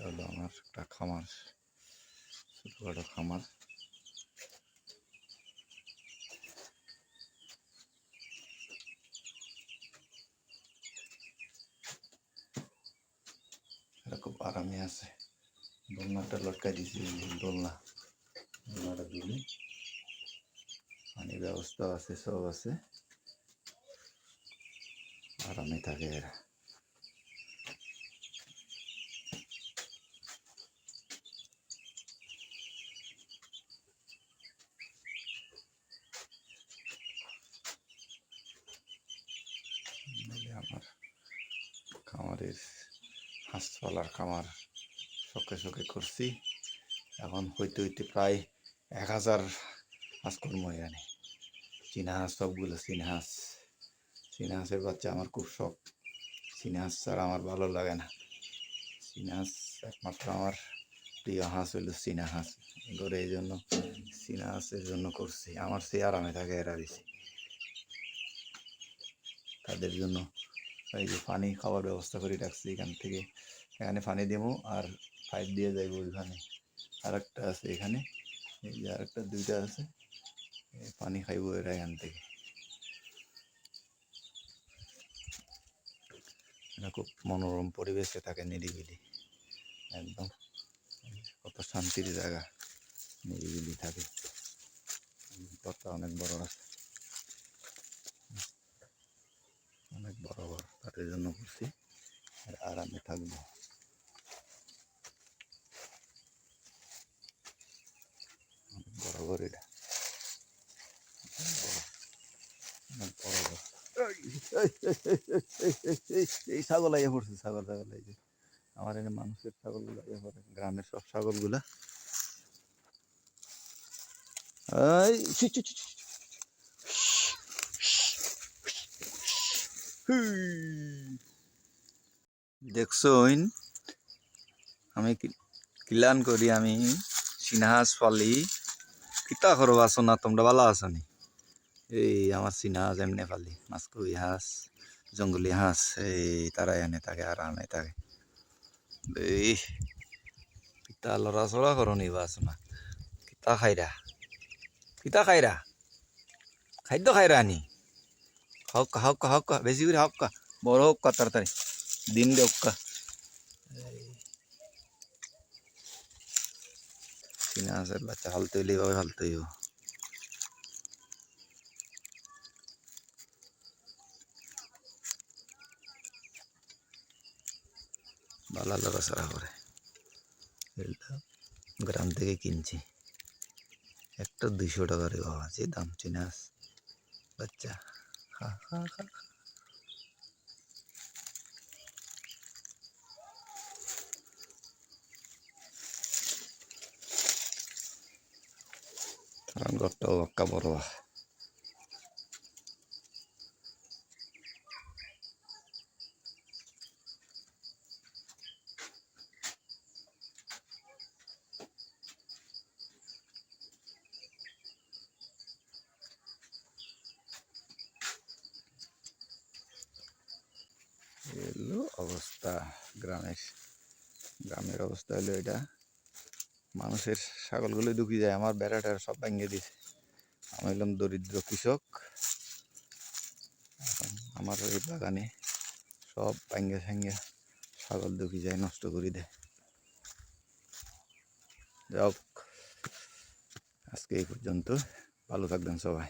হলো আমার একটা খামার, ছোটখাটো খামার। এটা খুব আরামে আছে। দোলনাটা লটকাই দিয়েছি, দোলনাটা দিলে পানির ব্যবস্থা আছে, সব আছে, আরামে থাকে এরা। আমার খামারের হাঁসপালার খামার শখে শখে করছি। এখন হইতে হইতে প্রায় 1000 হাঁস করবো এখানে। চীনা হাঁস, সবগুলো চীনা হাঁস। চীনা হাঁসের বাচ্চা আমার খুব শখ। চীনা হাঁস ছাড়া আমার ভালো লাগে না। চীনা হাঁস একমাত্র আমার প্রিয় হাঁস হইল চীনা হাঁস। ধরে এই জন্য চীনা হাঁসের জন্য করছি। আমার সে আরামে থাকে এরা বেশি। তাদের জন্য এই যে পানি খাওয়ার ব্যবস্থা করে রাখছি। এখানে পানি দেবো আর পাইপ দিয়ে যাইব ওইখানে। আর একটা আছে এখানে, এই যে আর একটা, দুইটা আছে, পানি খাইব এরা এখান থেকে। এটা খুব মনোরম পরিবেশে থাকে, নিরিবিলি একদম। কত শান্তির জায়গা, নিরিবিলি থাকে। ঘরটা অনেক বড় আছে, অনেক বড় ঘর, তাদের জন্য করছি। আর আরামে থাকবো। বড় ঘর এটা, অনেক বড় ঘর। এই ছাগল আইয়া পড়ছে, ছাগল এই যে আমার এখানে মানুষের ছাগলগুলো আইয়া পড়ে, গ্রামের সব ছাগলগুলা। দেখছইন আমি কিলান করি, আমি চীনা হাঁস পালি। কিতা করবো, আছো না তোমরা? ভালো আছো নি? এই আমার চীনা হাঁস এমনি পালি, মাছকুই হাঁস, জঙ্গলি হাঁস, এই তারা এনে থাকে, আরামে থাকে। এই কিতা লড়াচড়া করো নি বাছো না? কিতা খাইরা, কিতা খাইরা, খাদ্য খাইরা নি? হক্কা হক্কা হক্কা, বেশি করে হক্কা, বড় হক্কা, তাড়াতাড়ি দিন দে হক্কা। চীনা হাঁসের বাচ্চা ফালতে হইলে এইভাবে ফালতে হইব। ভালো লড়াচড়া করে। গ্রাম থেকে কিনছি, একটা 200 টাকা রে বাবা, যে দাম চীনা হাঁস বাচ্চা। খা খা খা, ঘরটাও একটা বড়। এলো অবস্থা গ্রামের অবস্থা হলো এটা। মানুষের ছাগলগুলো ঢুকি যায়, আমার বেড়াটা সব ভেঙে দিছে। আমি হলাম দরিদ্র কৃষক, আমার এই বাগানে সব ভেঙে ছাগল ঢুকি যায়, নষ্ট করে দেয়। যাক, আজকে এই পর্যন্ত, ভালো থাকবেন সবাই।